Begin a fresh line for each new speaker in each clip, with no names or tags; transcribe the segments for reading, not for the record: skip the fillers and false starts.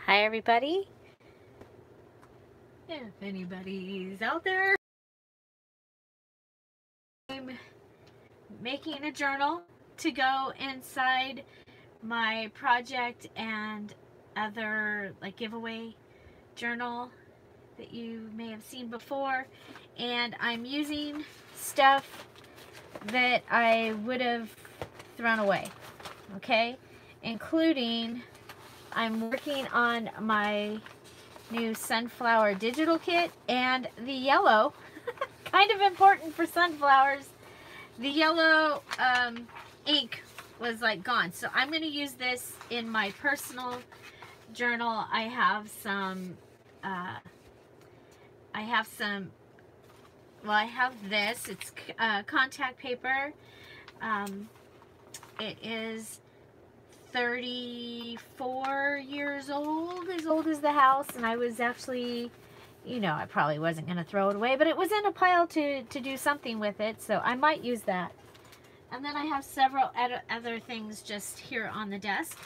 Hi everybody. If anybody's out there, I'm making a journal to go inside my project and other like giveaway journal that you may have seen before, and I'm using stuff that I would have thrown away, okay, including I'm working on my new sunflower digital kit, and the yellow, kind of important for sunflowers, the yellow ink was like gone, so I'm going to use this in my personal journal. I have some well, I have this. It's contact paper. It is 34 years old, as old as the house, and I was actually, you know, I probably wasn't going to throw it away, but it was in a pile to do something with it, so I might use that. And then I have several other things just here on the desk.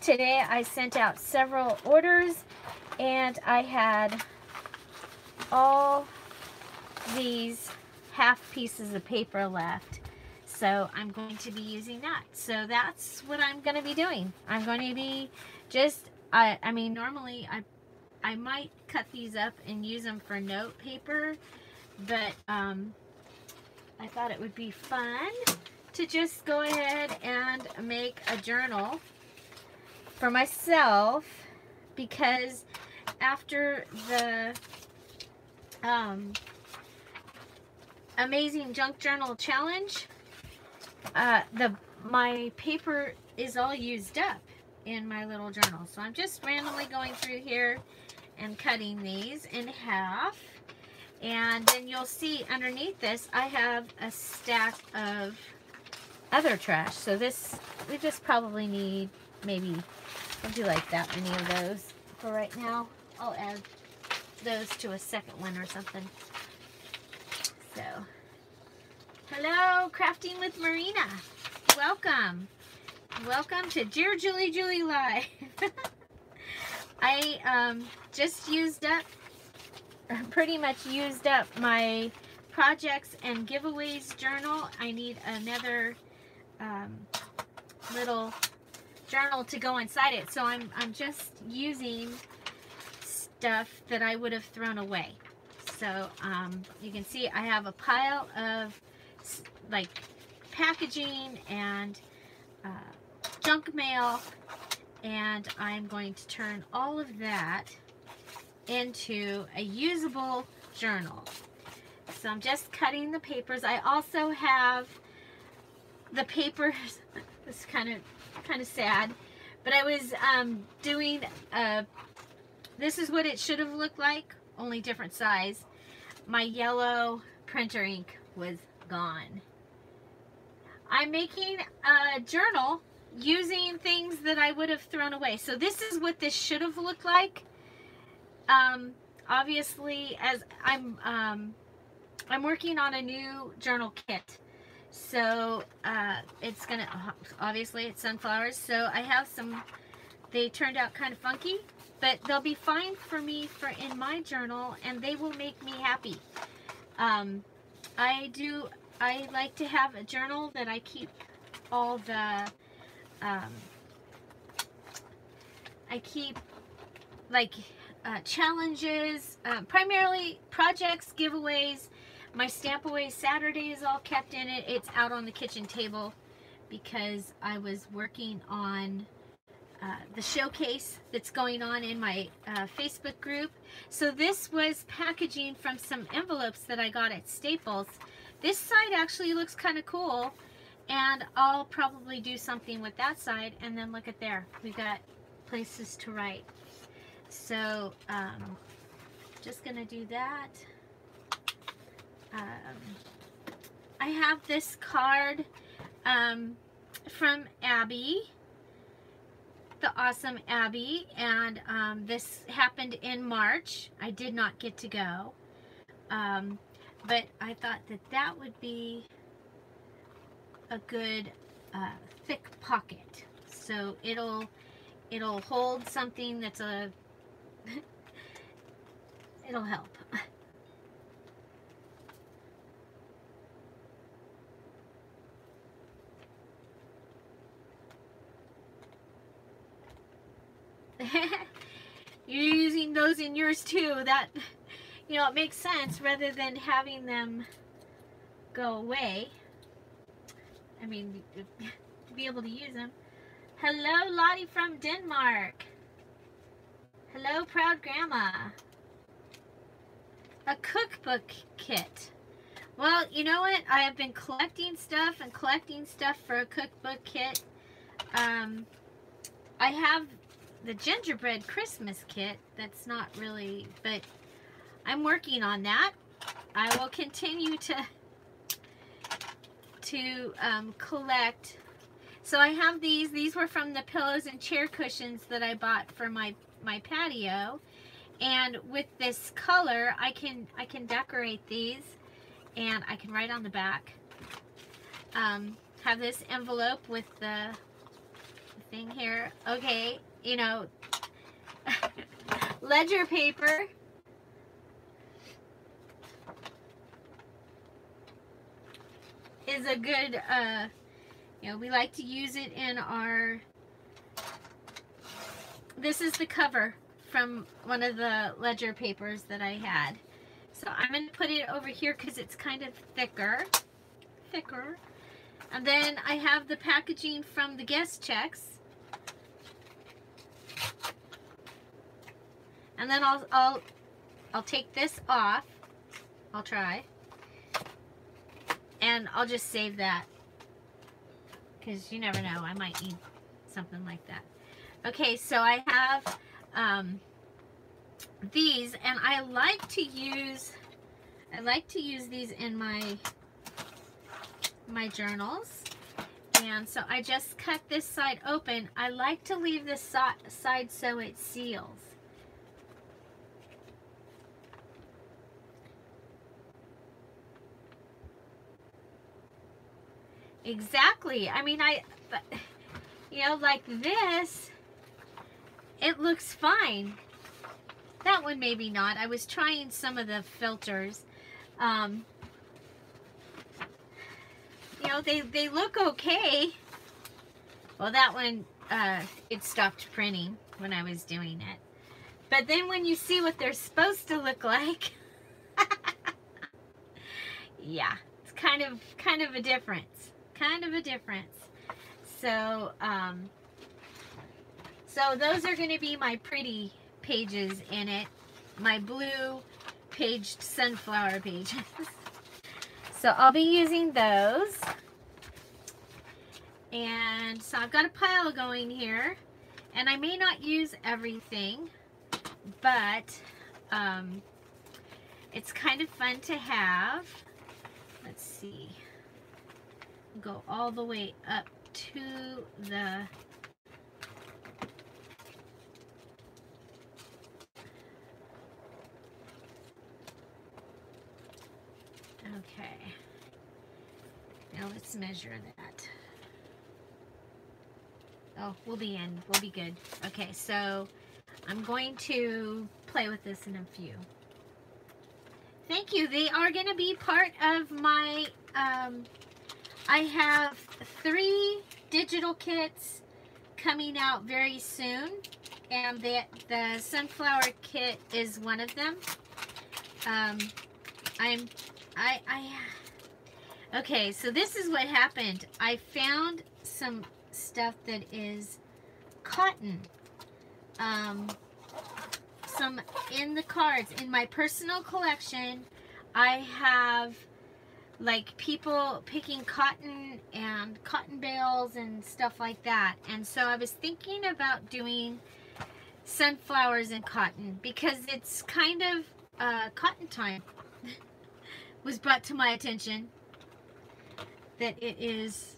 Today I sent out several orders, and I had all these half pieces of paper left. So I'm going to be using that. So that's what I'm going to be doing. I'm going to be just, I mean, normally I might cut these up and use them for note paper, but I thought it would be fun to just go ahead and make a journal for myself, because after the Amazing Junk Journal Challenge, my paper is all used up in my little journal. So I'm just randomly going through here and cutting these in half. And then you'll see underneath this, I have a stack of other trash. So this, we just probably need maybe, I'll do like that many of those for right now. I'll add those to a second one or something. So, hello, Crafting with Marina. Welcome. Welcome to Dear Julie Julie Live. I just pretty much used up my projects and giveaways journal. I need another little journal to go inside it. So I'm just using stuff that I would have thrown away. So you can see I have a pile of like packaging and junk mail, and I'm going to turn all of that into a usable journal. So I'm just cutting the papers. I also have the papers. It's kind of sad, but I was doing this is what it should have looked like, only different size. My yellow printer ink was gone. I'm making a journal using things that I would have thrown away. So this is what this should have looked like. Obviously, as I'm working on a new journal kit. So it's gonna, obviously it's sunflowers. So I have some, they turned out kind of funky, but they'll be fine for me for in my journal, and they will make me happy. I like to have a journal that I keep all the, I keep like challenges, primarily projects, giveaways. My Stamp Away Saturday is all kept in it. It's out on the kitchen table because I was working on the showcase that's going on in my Facebook group. So this was packaging from some envelopes that I got at Staples. This side actually looks kind of cool, and I'll probably do something with that side. And then look at there, we got places to write. So just gonna do that. I have this card from Abby, the awesome Abby, and this happened in March. I did not get to go, but I thought that that would be a good thick pocket. So it'll it'll hold something that's a, it'll help. You're using those in yours too. That, you know, it makes sense rather than having them go away. I mean, to be able to use them. Hello, Lottie from Denmark. Hello, proud grandma. A cookbook kit. Well, you know what? I have been collecting stuff and collecting stuff for a cookbook kit. I have the gingerbread Christmas kit. That's not really, but I'm working on that. I will continue to collect. So I have these. These were from the pillows and chair cushions that I bought for my patio. And with this color, I can decorate these, and I can write on the back. Have this envelope with the thing here. Okay, you know, ledger paper. Is a good, you know, we like to use it in our, this is the cover from one of the ledger papers that I had. So I'm going to put it over here because it's kind of thicker. And then I have the packaging from the guest checks. And then I'll take this off. I'll try. And I'll just save that. Because you never know, I might need something like that. Okay, so I have these, and I like to use these in my journals. And so I just cut this side open. I like to leave this side so it seals. Exactly. I mean, you know, like this, it looks fine. That one maybe not. I was trying some of the filters. You know, they look okay. Well, that one, it stopped printing when I was doing it. But then when you see what they're supposed to look like, yeah, it's kind of a difference. So, so those are going to be my pretty pages in it. My blue paged sunflower pages. So I'll be using those. And so I've got a pile going here. And I may not use everything, but it's kind of fun to have. Let's see. Go all the way up to the okay. Now let's measure that. Oh, we'll be good. Okay, so I'm going to play with this in a few. Thank you. They are going to be part of my I have 3 digital kits coming out very soon, and the sunflower kit is one of them. Okay, so this is what happened. I found some stuff that is cotton. Some in the cards. In my personal collection, I have like people picking cotton and cotton bales and stuff like that. And so I was thinking about doing sunflowers and cotton because it's kind of cotton time. Was brought to my attention that it is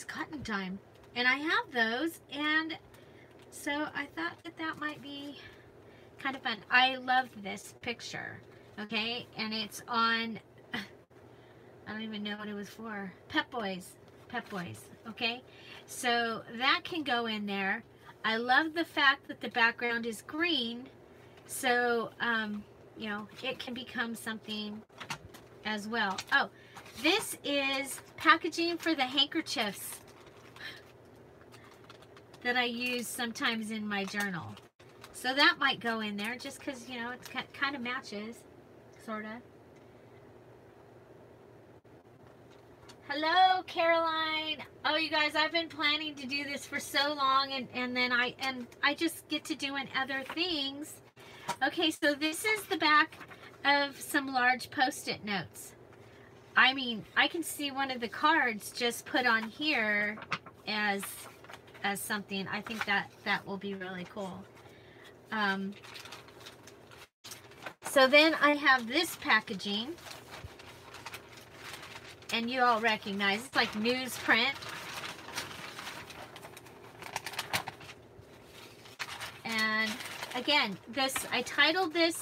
cotton time. And I have those, and so I thought that might be kind of fun. I love this picture, okay? And it's on, I don't even know what it was for. Pep Boys, okay? So that can go in there. I love the fact that the background is green, so, you know, it can become something as well. Oh, this is packaging for the handkerchiefs that I use sometimes in my journal. So that might go in there just because, you know, it kind of matches, sort of. Hello, Caroline. Oh, you guys, I've been planning to do this for so long, and then I just get to doing other things. Okay, so this is the back of some large Post-it notes. I mean, I can see one of the cards just put on here as something. I think that will be really cool. So then I have this packaging, and you all recognize it's like newsprint. And again, this, I titled this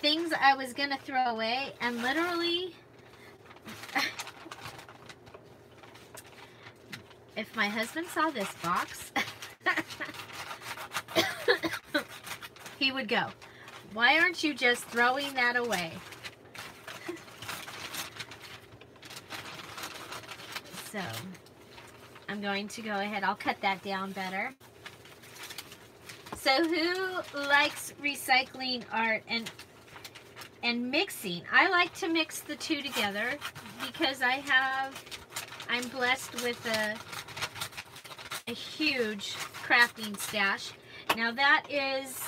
Things I Was Gonna Throw Away, and literally if my husband saw this box, he would go, "Why aren't you just throwing that away?" So I'm going to go ahead, I'll cut that down better. So who likes recycling art and mixing? I like to mix the two together because I'm blessed with a huge crafting stash. Now that is,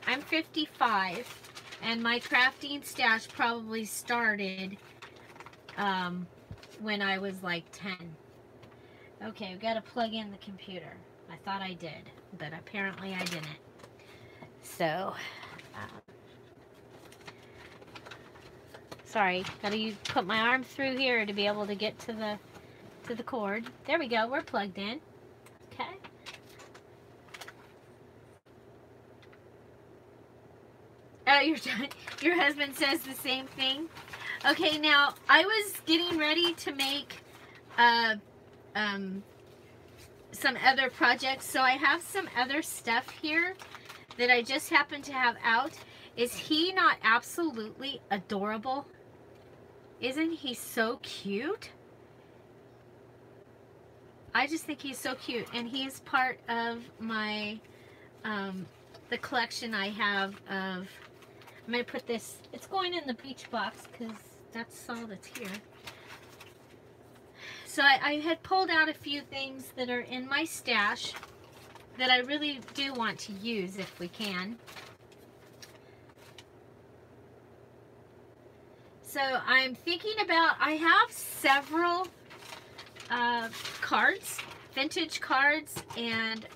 I'm 55, and my crafting stash probably started when I was like 10. Okay, I've got to plug in the computer. I thought I did, but apparently I didn't. So, sorry, gotta put my arm through here to be able to get to the cord. There we go, we're plugged in. Okay. Oh, your husband says the same thing. Okay, now I was getting ready to make some other projects, so I have some other stuff here that I just happen to have out. Is he not absolutely adorable? Isn't he so cute? I just think he's so cute, and he's part of my the collection I have of, I'm going to put this, it's going in the beach box because that's all that's here. So I had pulled out a few things that are in my stash that I really do want to use if we can. So I'm thinking about, I have several cards, vintage cards and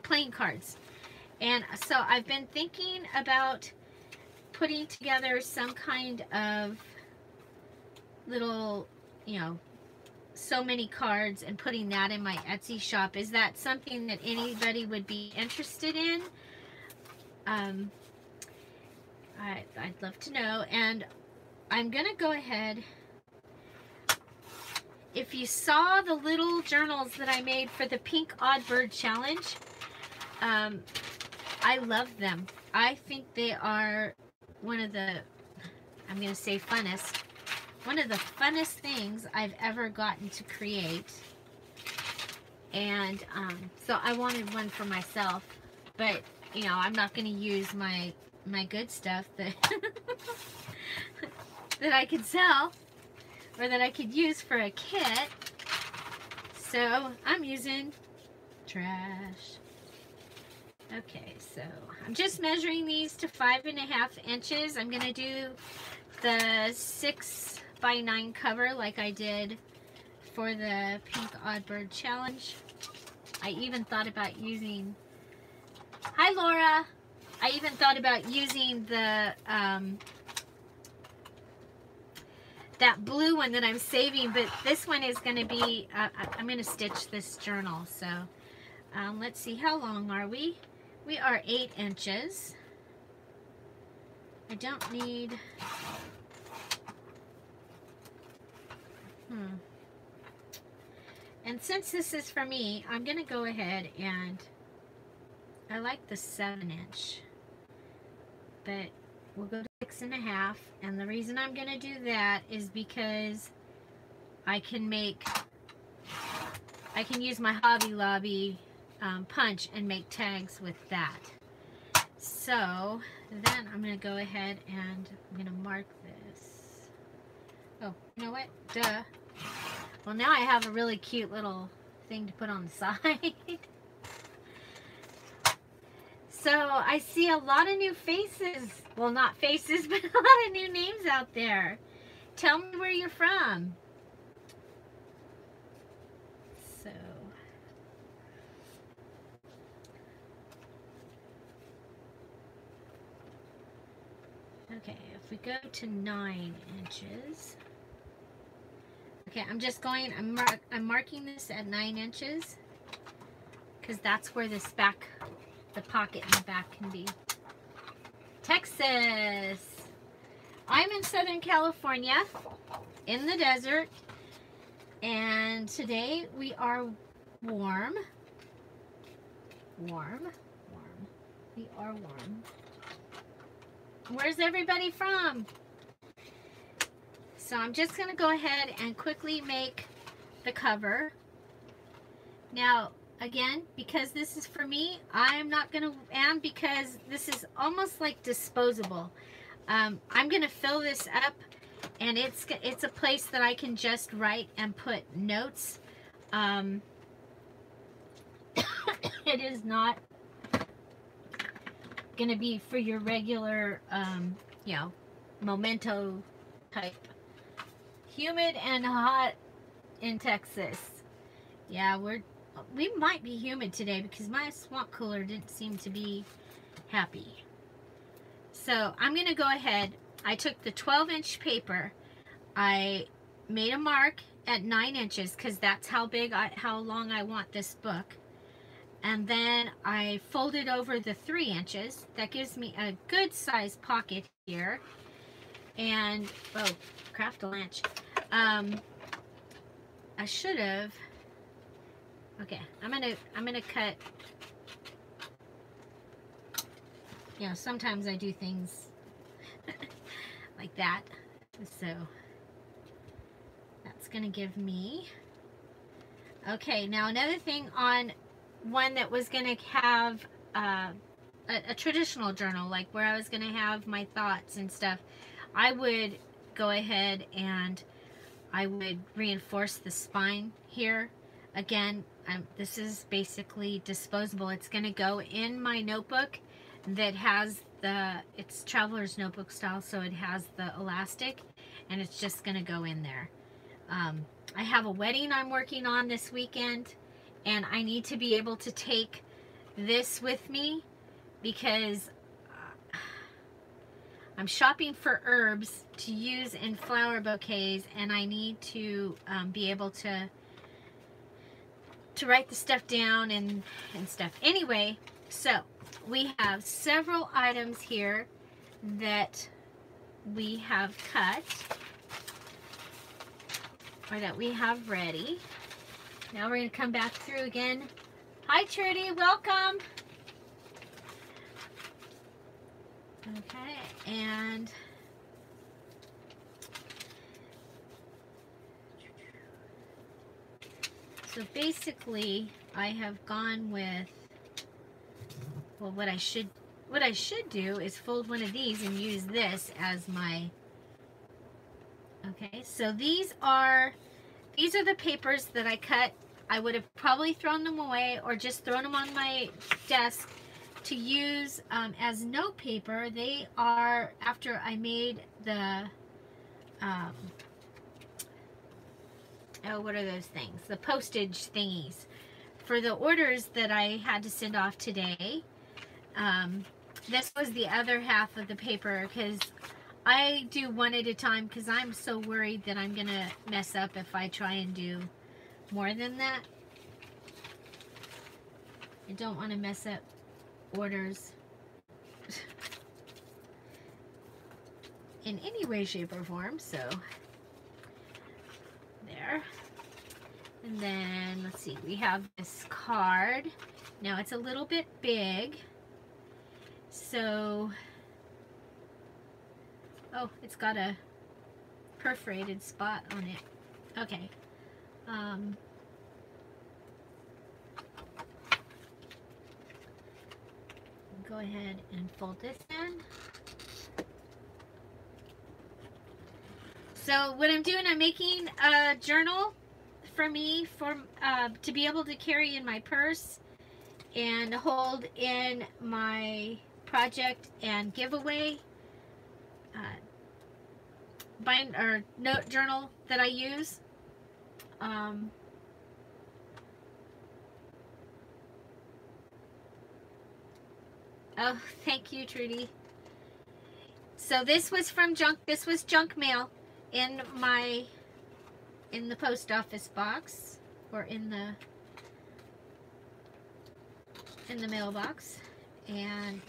playing cards. And so I've been thinking about putting together some kind of little, you know, so many cards and putting that in my Etsy shop. Is that something that anybody would be interested in? I'd love to know. And I'm gonna go ahead, if you saw the little journals that I made for the Pink Odd Bird Challenge, I love them. I think they are one of the, I'm gonna say funnest, one of the funnest things I've ever gotten to create. And so I wanted one for myself, but you know, I'm not going to use my good stuff that that I could sell or that I could use for a kit. So I'm using trash. Okay, so I'm just measuring these to 5.5 inches. I'm going to do the 6x9 cover like I did for the Pink Odd Bird Challenge. I even thought about using, hi Laura, I even thought about using the that blue one that I'm saving, but this one is going to be, I'm going to stitch this journal. So let's see, how long are we? We are 8 inches. I don't need, and since this is for me, I'm going to go ahead and I like the 7-inch, but we'll go to 6.5. And the reason I'm gonna do that is because I can use my Hobby Lobby punch and make tags with that. So then I'm gonna go ahead and I'm gonna mark this. Oh, you know what? Duh. Well, now I have a really cute little thing to put on the side. So I see a lot of new faces. Well, not faces, but a lot of new names out there. Tell me where you're from. So, okay, if we go to 9 inches. Okay, I'm just going, I'm marking this at 9 inches because that's where this back, the pocket in the back can be. Texas. I'm in Southern California, in the desert, and today we are warm. Warm. We are warm. Where's everybody from? So I'm just going to go ahead and quickly make the cover. Now, again, because this is for me, I'm not going to, and because this is almost like disposable, I'm going to fill this up, and it's a place that I can just write and put notes. It is not going to be for your regular, you know, memento type. Humid and hot in Texas. Yeah, we might be humid today because my swamp cooler didn't seem to be happy. So I'm going to go ahead. I took the 12-inch paper. I made a mark at 9 inches because that's how long I want this book. And then I folded over the 3 inches. That gives me a good size pocket here. And, oh, craft a lunch. I should have. Okay, I'm gonna cut. You know, sometimes I do things like that. So that's gonna give me. Okay, now another thing on one that was gonna have a traditional journal, like where I was gonna have my thoughts and stuff. I would go ahead and I would reinforce the spine here. Again, this is basically disposable. It's going to go in my notebook that has it's traveler's notebook style, so it has the elastic, and it's just going to go in there. I have a wedding I'm working on this weekend, and I need to be able to take this with me because I'm shopping for herbs to use in flower bouquets, and I need to be able to write the stuff down and stuff. Anyway, so we have several items here that we have cut or that we have ready. Now we're going to come back through again. Hi, Trudy. Welcome. Okay, and so basically I have gone with, well, what I should do is fold one of these and use this as my, okay, so these are the papers that I cut. I would have probably thrown them away or just thrown them on my desk to use as note paper. They are, after I made the oh, what are those things? The postage thingies for the orders that I had to send off today. This was the other half of the paper because I do one at a time because I'm so worried that I'm gonna mess up if I try and do more than that. I don't want to mess up orders in any way, shape, or form. So there. And then let's see, we have this card Now it's a little bit big, so, oh, it's got a perforated spot on it. Okay. Go ahead and fold this in. So what I'm doing, I'm making a journal for me to be able to carry in my purse and hold in my project and giveaway bind or note journal that I use. Oh, thank you, Trudy. So this was from junk. This was junk mail in the post office box, or in the mailbox. And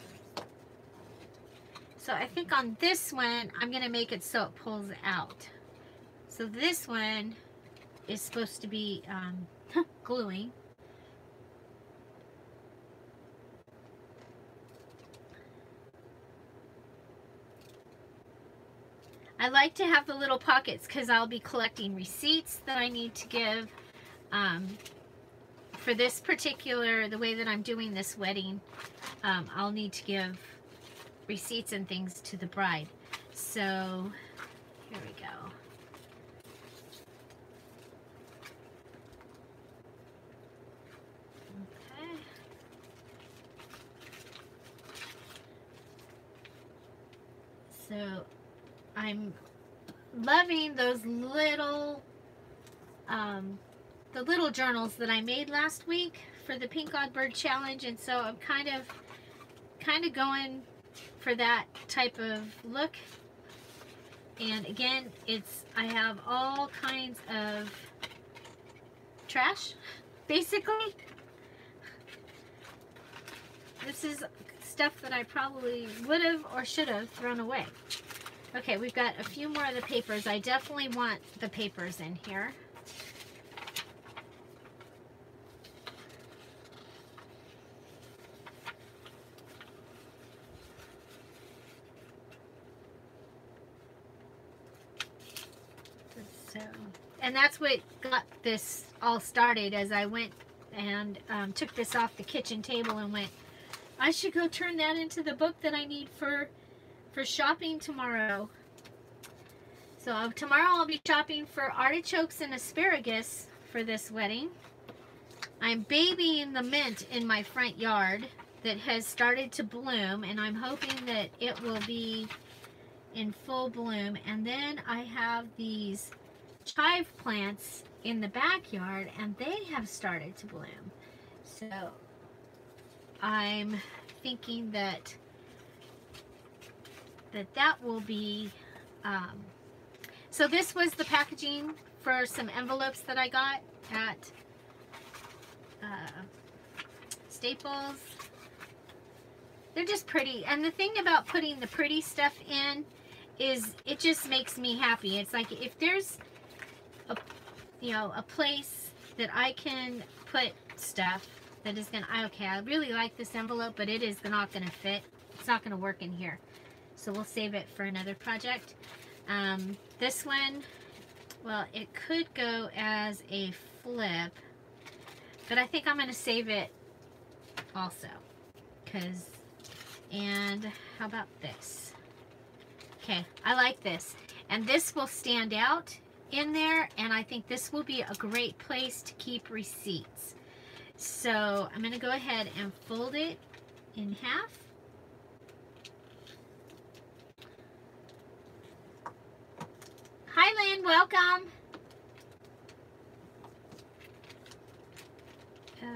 so I think on this one I'm gonna make it so it pulls out. So this one is supposed to be gluing. I like to have the little pockets because I'll be collecting receipts that I need to give for this particular, the way that I'm doing this wedding. I'll need to give receipts and things to the bride. So here we go. Okay. So I'm loving those little the little journals that I made last week for the Pink Odd Bird Challenge, and so I'm kind of going for that type of look. And again, I have all kinds of trash, basically. This is stuff that I probably would have or should have thrown away. Okay, we've got a few more of the papers. I definitely want the papers in here. So, and that's what got this all started, as I went and took this off the kitchen table and went, I should go turn that into the book that I need for shopping tomorrow. So tomorrow I'll be shopping for artichokes and asparagus for this wedding. I'm babying the mint in my front yard that has started to bloom, and I'm hoping that it will be in full bloom. And then I have these chive plants in the backyard, and they have started to bloom. So I'm thinking that will be so this was the packaging for some envelopes that I got at Staples. They're just pretty, and the thing about putting the pretty stuff in is it just makes me happy. It's like if there's a place that I can put stuff that is gonna, okay, I really like this envelope, but it is not gonna fit. It's not gonna work in here. So we'll save it for another project. This one, well, it could go as a flip, but I think I'm gonna save it also. And how about this? Okay, I like this. And this will stand out in there, and I think this will be a great place to keep receipts. So I'm going to go ahead and fold it in half. Hi, Lynn, welcome.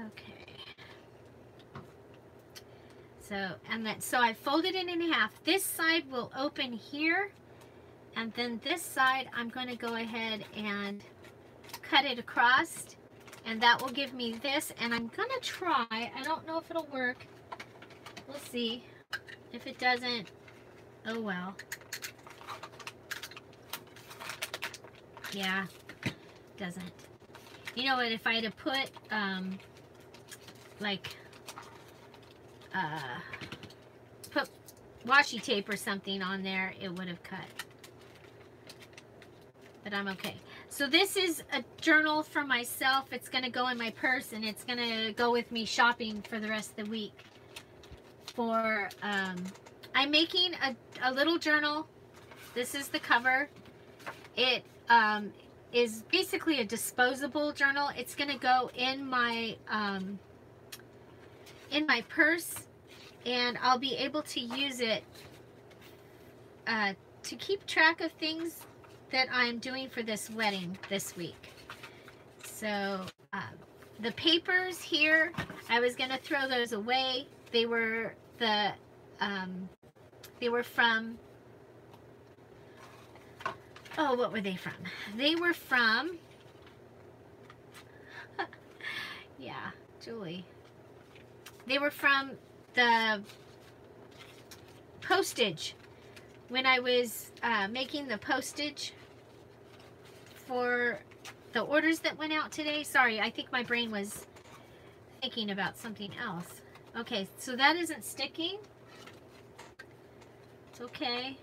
Okay. So I folded it in half. This side will open here, and then this side I'm going to go ahead and cut it across, and that will give me this. And I'm going to try, I don't know if it'll work. We'll see. If it doesn't, oh well. Yeah, doesn't. You know what, if I had to put like put washi tape or something on there, it would have cut. But I'm okay. So this is a journal for myself. It's going to go in my purse, and it's going to go with me shopping for the rest of the week. For I'm making a little journal. This is the cover. It is basically a disposable journal. It's going to go in my purse, and I'll be able to use it to keep track of things that I'm doing for this wedding this week. So the papers here, I was going to throw those away. They were from, oh, what were they from? They were from, yeah, Julie. They were from the postage. When I was making the postage for the orders that went out today. Sorry, I think my brain was thinking about something else. Okay, so that isn't sticking. It's okay.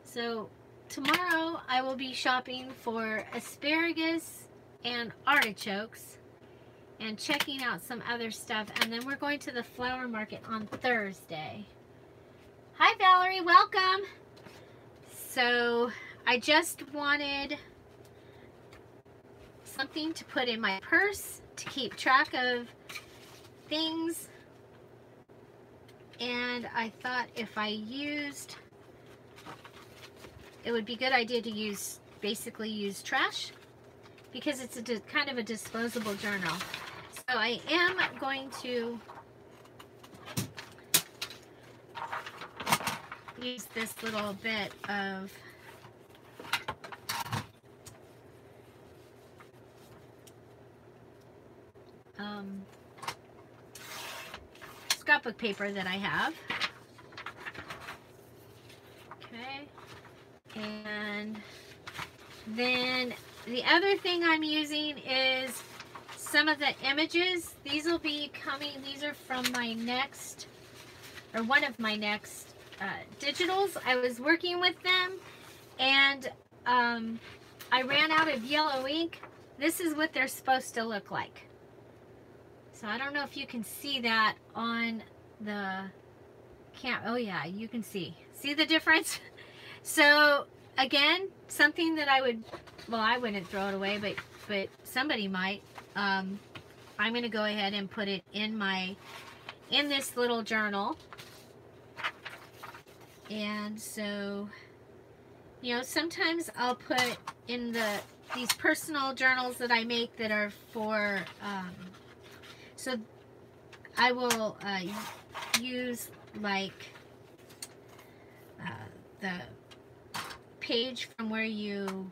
So tomorrow I will be shopping for asparagus and artichokes and checking out some other stuff, and then we're going to the flower market on Thursday. Hi Valerie, welcome. So I just wanted something to put in my purse to keep track of things, and I thought if I used, it would be a good idea to basically use trash, because it's kind of a disposable journal. So I am going to use this little bit of scrapbook paper that I have. Okay. And then the other thing I'm using is some of the images. These will be coming, these are from my next, or one of my next digitals. I was working with them, and I ran out of yellow ink. This is what they're supposed to look like. So I don't know if you can see that on the cam. Oh yeah, you can see the difference. So again, something that I would, well, I wouldn't throw it away, but somebody might. I'm going to go ahead and put it in this little journal. And so, you know, sometimes I'll put in these personal journals that I make that are for, so I will use like the page from where you,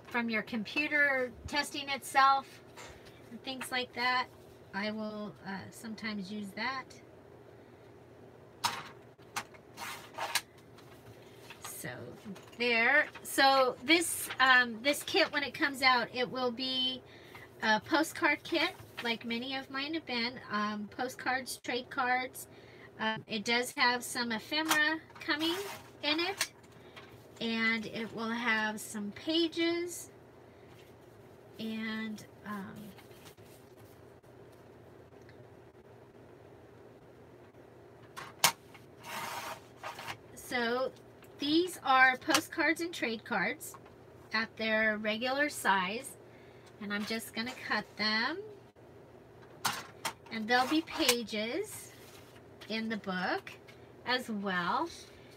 from your computer testing itself and things like that. I will sometimes use that. So there. So this this kit, when it comes out, it will be a postcard kit, like many of mine have been. Postcards, trade cards. It does have some ephemera coming in it, and it will have some pages, and so these are postcards and trade cards at their regular size, and I'm just going to cut them, and there'll be pages in the book as well,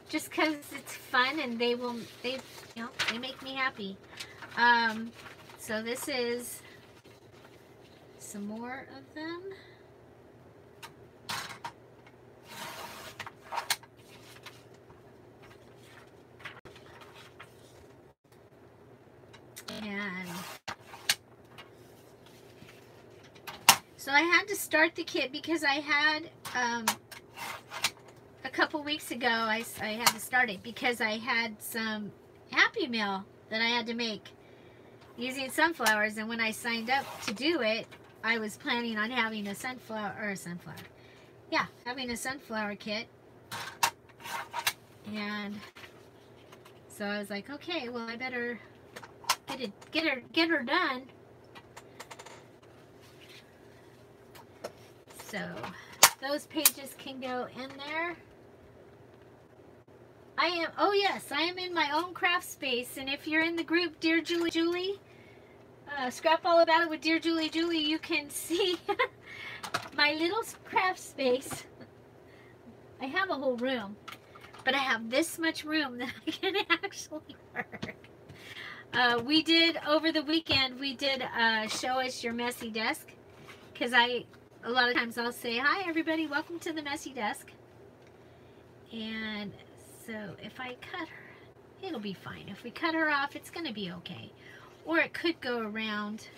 just because it's fun, and they make me happy. So this is some more of them. And so I had to start the kit because I had, a couple weeks ago, I had to start it because I had some Happy Meal that I had to make. using sunflowers, and when I signed up to do it, I was planning on having a sunflower kit. And so I was like, okay, well, I better get her done. So those pages can go in there. I am in my own craft space, and if you're in the group Dear Julie, Scrap All About It with Dear Julie, you can see my little craft space. I have a whole room, but I have this much room that I can actually work. We did, over the weekend, show us your messy desk, because a lot of times I'll say, hi everybody, welcome to the messy desk. And so if I cut her, it'll be fine. If we cut her off, it's going to be okay. Or it could go around.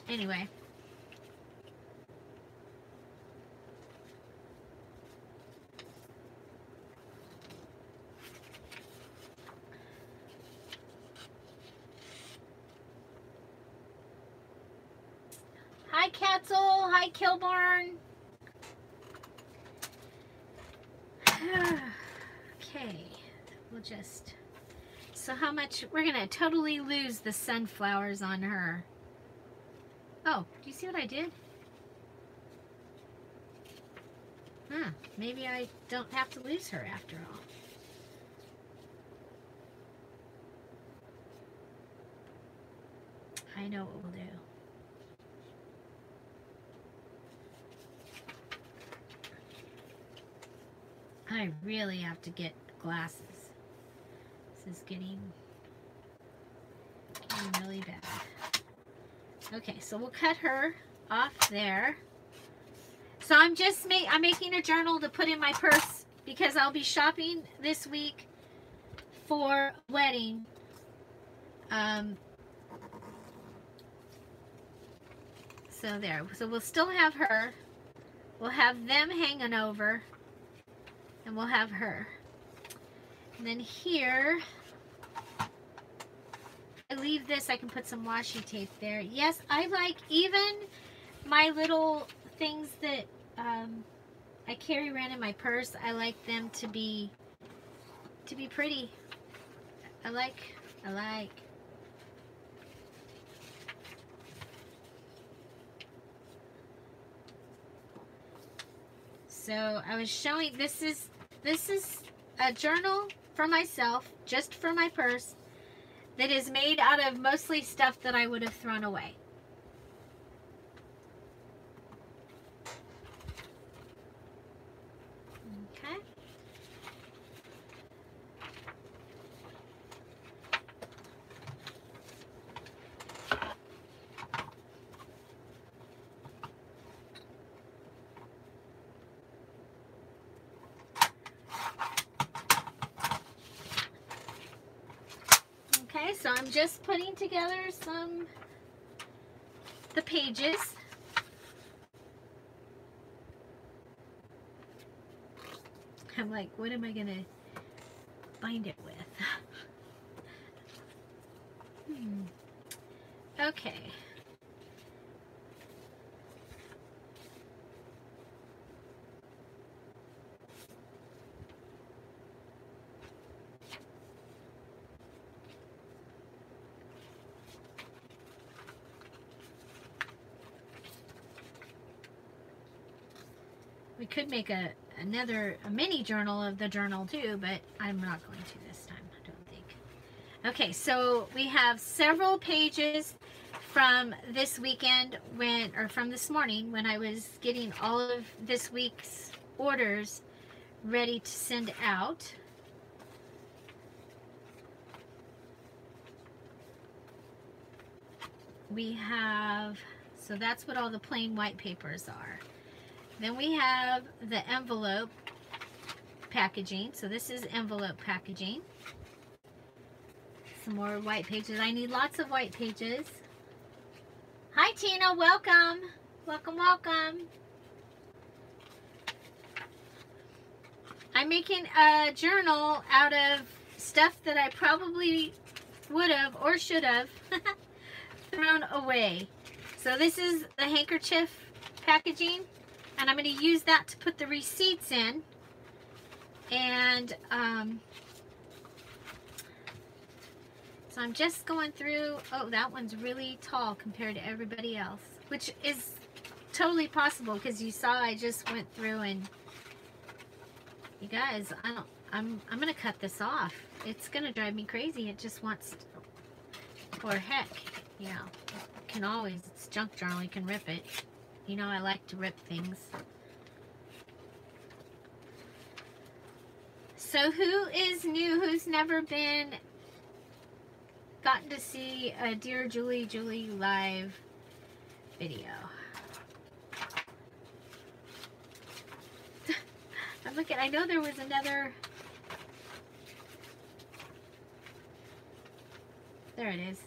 Anyway. Hi, Katzel. Hi, Kilborn. Okay, we'll just, so how much, we're gonna totally lose the sunflowers on her. Oh, do you see what I did? Huh, maybe I don't have to lose her after all. I know what we'll do. I really have to get glasses. This is getting really bad. Okay, so we'll cut her off there. So I'm making a journal to put in my purse because I'll be shopping this week for a wedding. So there. So we'll still have her. We'll have them hanging over. And we'll have her. And then here, I leave this, I can put some washi tape there. Yes, I like even my little things that I carry around in my purse. I like them to be pretty. I like. So I was showing, this is a journal for myself, just for my purse, that is made out of mostly stuff that I would have thrown away. Okay. Okay, so I'm just putting together the pages. I'm like, what am I gonna bind it with? Okay. We could make a mini journal of the journal too, but I'm not going to this time, I don't think. Okay, so we have several pages from this weekend or from this morning when I was getting all of this week's orders ready to send out. We have, so that's what all the plain white papers are. Then we have the envelope packaging. So this is envelope packaging. Some more white pages. I need lots of white pages. Hi Tina, welcome. Welcome, welcome. I'm making a journal out of stuff that I probably would have or should have thrown away. So this is the handkerchief packaging, and I'm going to use that to put the receipts in. And so I'm just going through. Oh, that one's really tall compared to everybody else, which is totally possible because you saw I just went through, and you guys, I'm gonna cut this off. It's gonna drive me crazy. It just wants to, or heck, yeah, you can always, it's junk journal, you can rip it. You know I like to rip things. So who is new, who's never gotten to see a Dear Julie live video? I'm looking, I know there was another, there it is.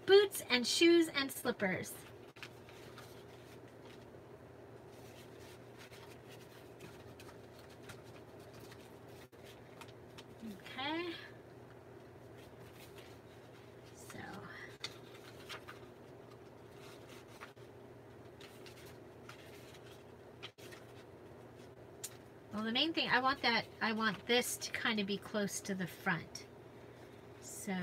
Boots and shoes and slippers. Okay. So. Well, the main thing, I want this to kind of be close to the front. So.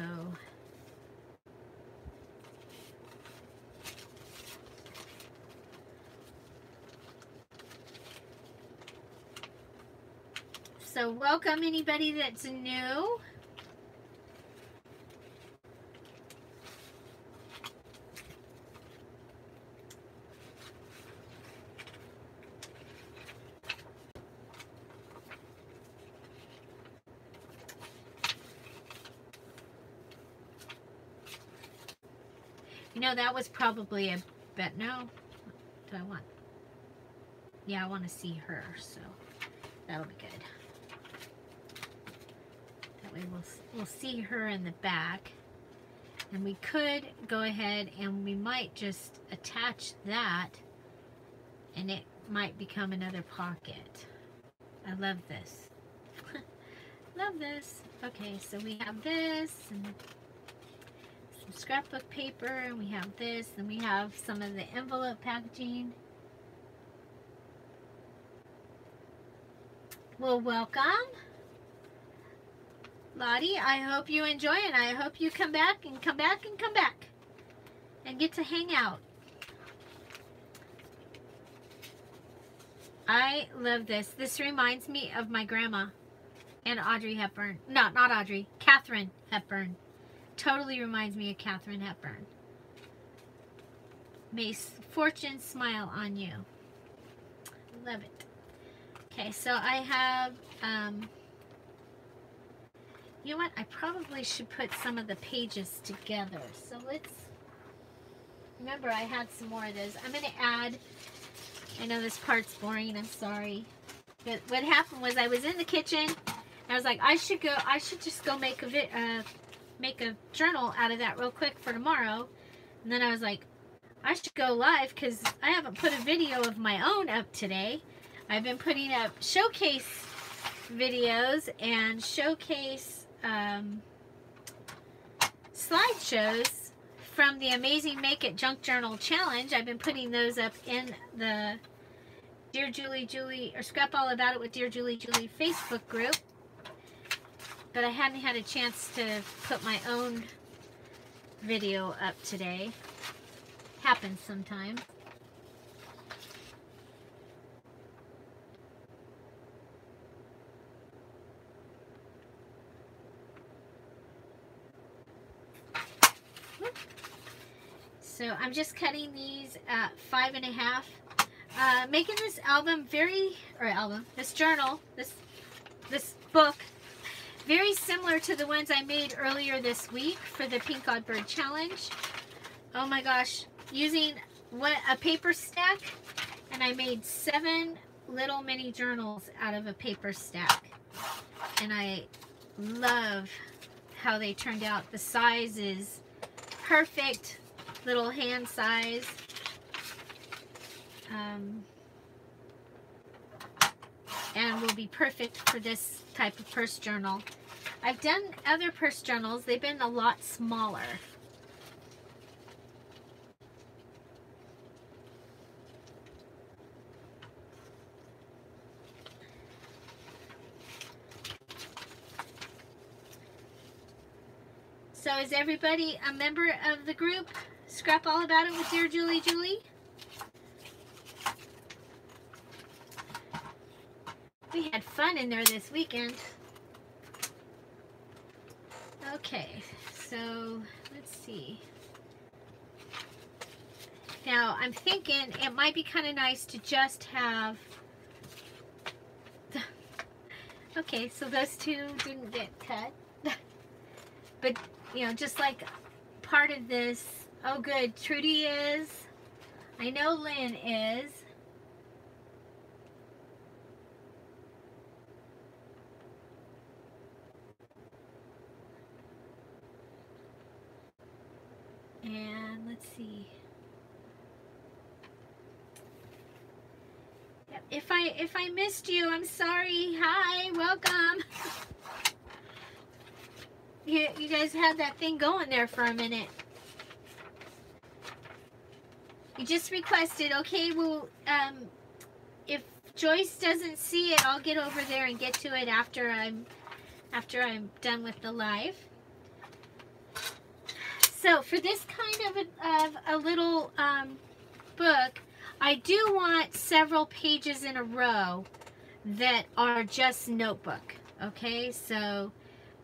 So welcome anybody that's new. You know, that was probably a bet. No, do I want? Yeah, I want to see her, so that'll be good. That way we'll see her in the back, and we could go ahead and we might just attach that, and it might become another pocket. I love this. Love this. Okay, so we have this and some scrapbook paper, and we have this, and we have some of the envelope packaging. Well, welcome, Lottie. I hope you enjoy, and I hope you come back and come back and come back and get to hang out. I love this. This reminds me of my grandma and Audrey Hepburn. No, not Audrey. Katharine Hepburn. Totally reminds me of Katharine Hepburn. May fortune smile on you. Love it. Okay, so I have, you know what? I probably should put some of the pages together. So let's, remember I had some more of those. I'm going to add, I know this part's boring, I'm sorry. But what happened was I was in the kitchen, and I was like, I should just go make a journal out of that real quick for tomorrow. And then I was like, I should go live because I haven't put a video of my own up today. I've been putting up showcase videos and showcase slideshows from the Amazing Make It Junk Journal Challenge. I've been putting those up in the Dear Julie, or Scrap All About It with Dear Julie Facebook group. But I hadn't had a chance to put my own video up today. Happens sometimes. So I'm just cutting these at 5.5. Making this this journal, this book, very similar to the ones I made earlier this week for the Pink Odd Bird Challenge. Oh my gosh, using a paper stack, and I made 7 little mini journals out of a paper stack. And I love how they turned out. The size is perfect. Little hand size. And will be perfect for this type of purse journal. I've done other purse journals. They've been a lot smaller. So is everybody a member of the group? Scrap All About It with Dear Julie Julie? We had fun in there this weekend. Okay, so let's see. Now I'm thinking it might be kind of nice to just have... Okay, so those two didn't get cut. But, you know, just like part of this... Oh, good. Trudy is. I know Lynn is. And let's see. If I missed you, I'm sorry. Hi, welcome. You guys had that thing going there for a minute. You just requested, okay, well, if Joyce doesn't see it, I'll get over there and get to it after I'm done with the live. So for this kind of a little book, I do want several pages in a row that are just notebook. Okay, so,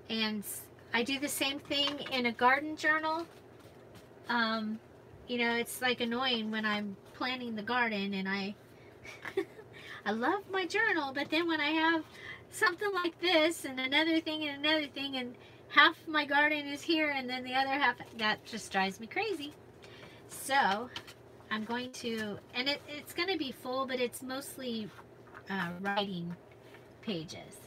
and I do the same thing in a garden journal. You know, it's like annoying when I'm planting the garden and I love my journal, but then when I have something like this and another thing and half my garden is here and then the other half, that just drives me crazy. So I'm going to, and it's going to be full, but it's mostly writing pages.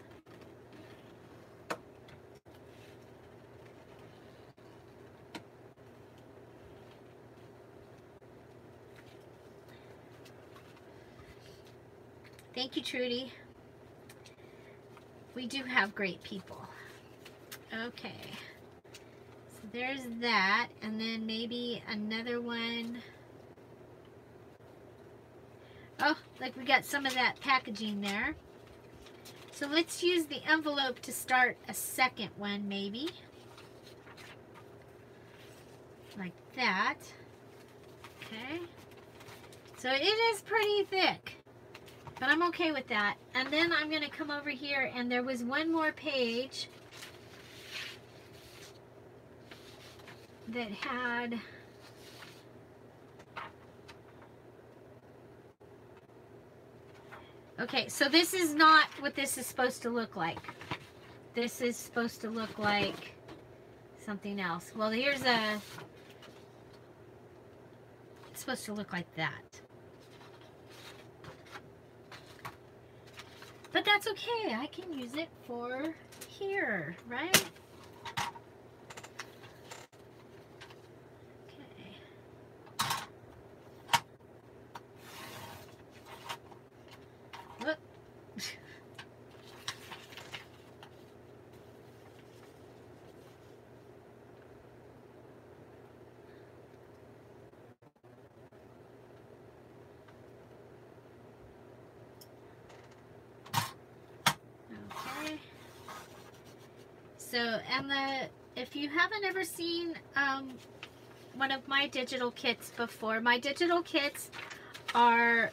Thank you, Trudy. We do have great people. Okay. So there's that. And then maybe another one. Oh, like we got some of that packaging there. So let's use the envelope to start a second one, maybe. Like that. Okay. So it is pretty thick. But I'm okay with that. And then I'm going to come over here, and there was one more page that had... Okay, so this is not what this is supposed to look like. This is supposed to look like something else. Well, here's a... It's supposed to look like that. But that's okay. I can use it for here, right? Okay. Whoop. So, and if you haven't ever seen one of my digital kits before, my digital kits are,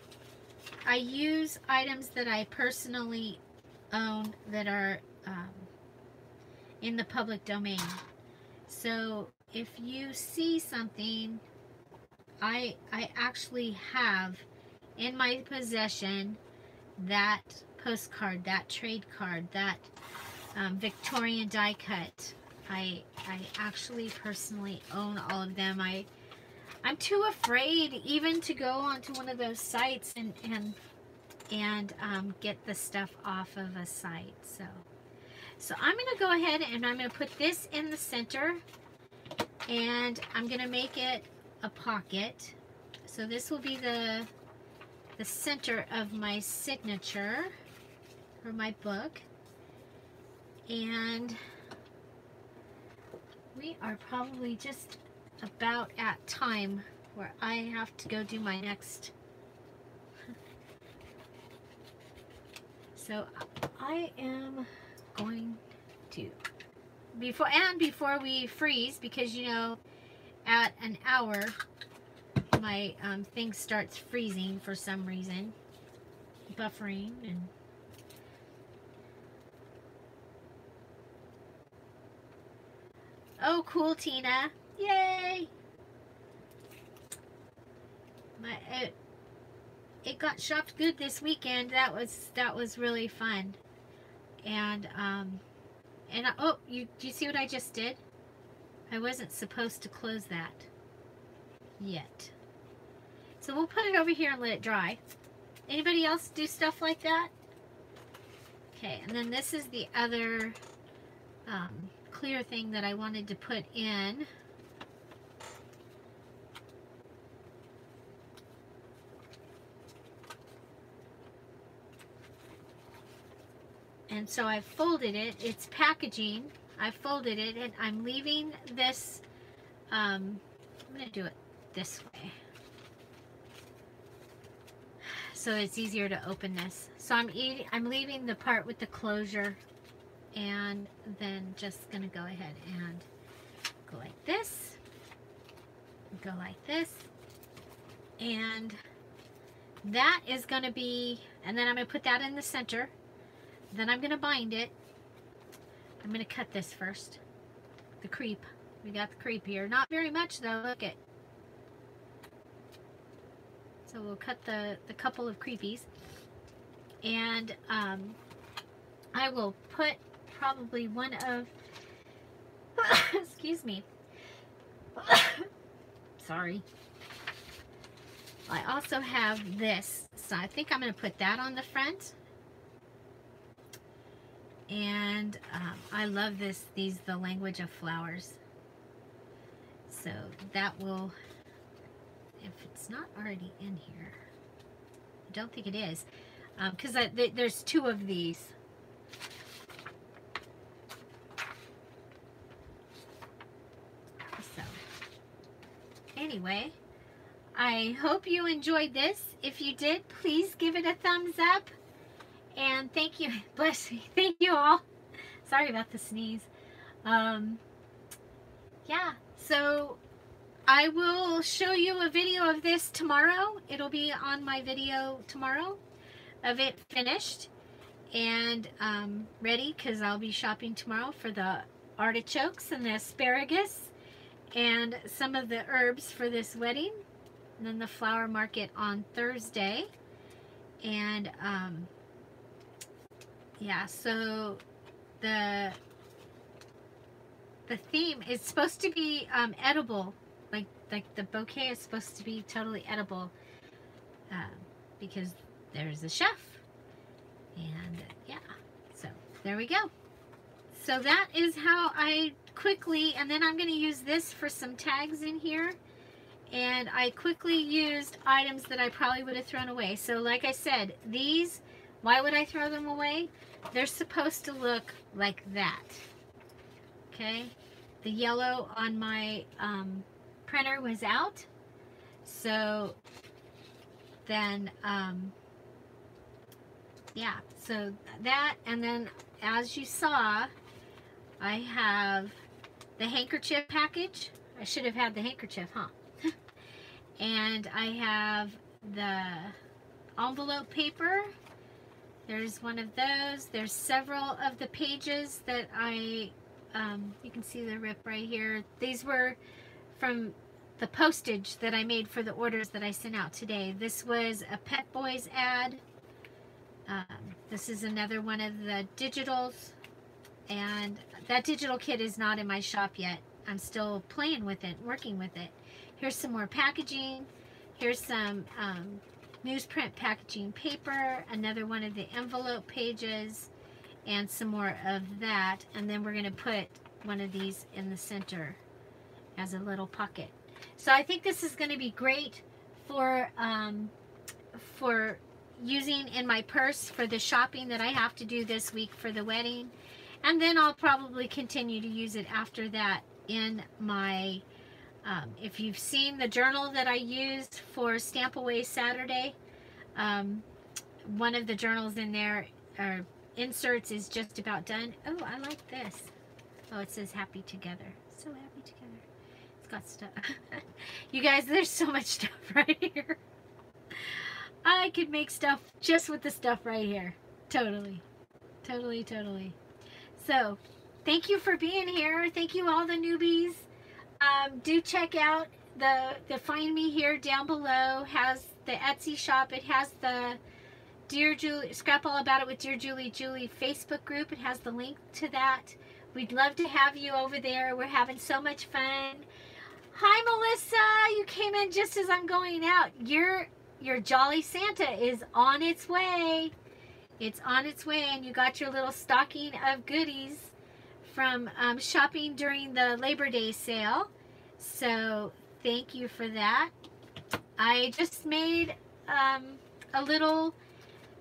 I use items that I personally own that are in the public domain. So if you see something, I actually have in my possession that postcard, that trade card, that Victorian die cut. I actually personally own all of them. I'm too afraid even to go onto one of those sites and get the stuff off of a site. So I'm going to go ahead and I'm going to put this in the center, and I'm going to make it a pocket. So this will be the center of my signature for my book. And we are probably just about at time where I have to go do my next. So I am going to, before we freeze, because you know, at an hour, my thing starts freezing for some reason, buffering, and oh, cool, Tina! Yay! It got shopped good this weekend. That was really fun. And oh, do you see what I just did? I wasn't supposed to close that yet. So we'll put it over here and let it dry. Anybody else do stuff like that? Okay, and then this is the other clear thing that I wanted to put in. And so I folded it. It's packaging. I folded it, and I'm leaving this. I'm going to do it this way, so it's easier to open this. So I'm leaving the part with the closure, and then just going to go ahead and go like this, go like this, and that is going to be, and then I'm going to put that in the center. Then I'm going to bind it. I'm going to cut this first. The creep. We got the creep here. Not very much though. Look it. So we'll cut the couple of creepies. And I will put probably one of... excuse me. Sorry. I also have this. So I think I'm going to put that on the front. And I love the language of flowers. So that will, if it's not already in here, I don't think it is, because there's two of these. So anyway, I hope you enjoyed this. If you did, please give it a thumbs up. And thank you, bless me, thank you all. Sorry about the sneeze. Yeah, so I will show you a video of this tomorrow. It'll be on my video tomorrow of it finished and ready, because I'll be shopping tomorrow for the artichokes and the asparagus and some of the herbs for this wedding. And then the flower market on Thursday. And yeah, so the theme is supposed to be edible, like the bouquet is supposed to be totally edible, because there's a chef, and yeah, so there we go. So that is how I quickly, and then I'm going to use this for some tags in here, and I quickly used items that I probably would have thrown away. So like I said, these, why would I throw them away? They're supposed to look like that. Okay, the yellow on my printer was out, so then yeah, so that, and then as you saw, I have the handkerchief package. I should have had the handkerchief, huh? And I have the envelope paper. There's one of those. There's several of the pages that I, you can see the rip right here. These were from the postage that I made for the orders that I sent out today. This was a Pet Boys ad. This is another one of the digitals. And that digital kit is not in my shop yet. I'm still playing with it, working with it. Here's some more packaging. Here's some newsprint packaging paper, another one of the envelope pages, and some more of that. And then we're going to put one of these in the center as a little pocket. So I think this is going to be great for using in my purse for the shopping that I have to do this week for the wedding. And then I'll probably continue to use it after that in my, if you've seen the journal that I used for Stamp Away Saturday, one of the journals in there, or inserts, is just about done. Oh, I like this. Oh, it says happy together. So happy together. It's got stuff. You guys, there's so much stuff right here. I could make stuff just with the stuff right here. Totally. Totally, totally. So, thank you for being here. Thank you, all the newbies. Do check out the Find Me Here down below. Has the Etsy shop. It has the Dear Julie, Scrap All About It with Dear Julie Facebook group. It has the link to that. We'd love to have you over there. We're having so much fun. Hi, Melissa. You came in just as I'm going out. Your Jolly Santa is on its way. It's on its way, and you got your little stocking of goodies from shopping during the Labor Day sale. So thank you for that. I just made a little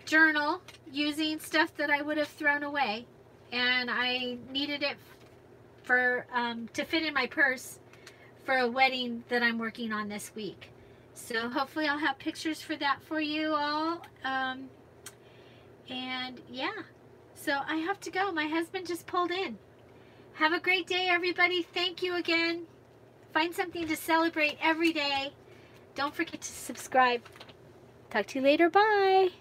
journal using stuff that I would have thrown away, and I needed it for to fit in my purse for a wedding that I'm working on this week. So hopefully I'll have pictures for that for you all. And yeah, so I have to go. My husband just pulled in. Have a great day, everybody. Thank you again. Find something to celebrate every day. Don't forget to subscribe. Talk to you later. Bye.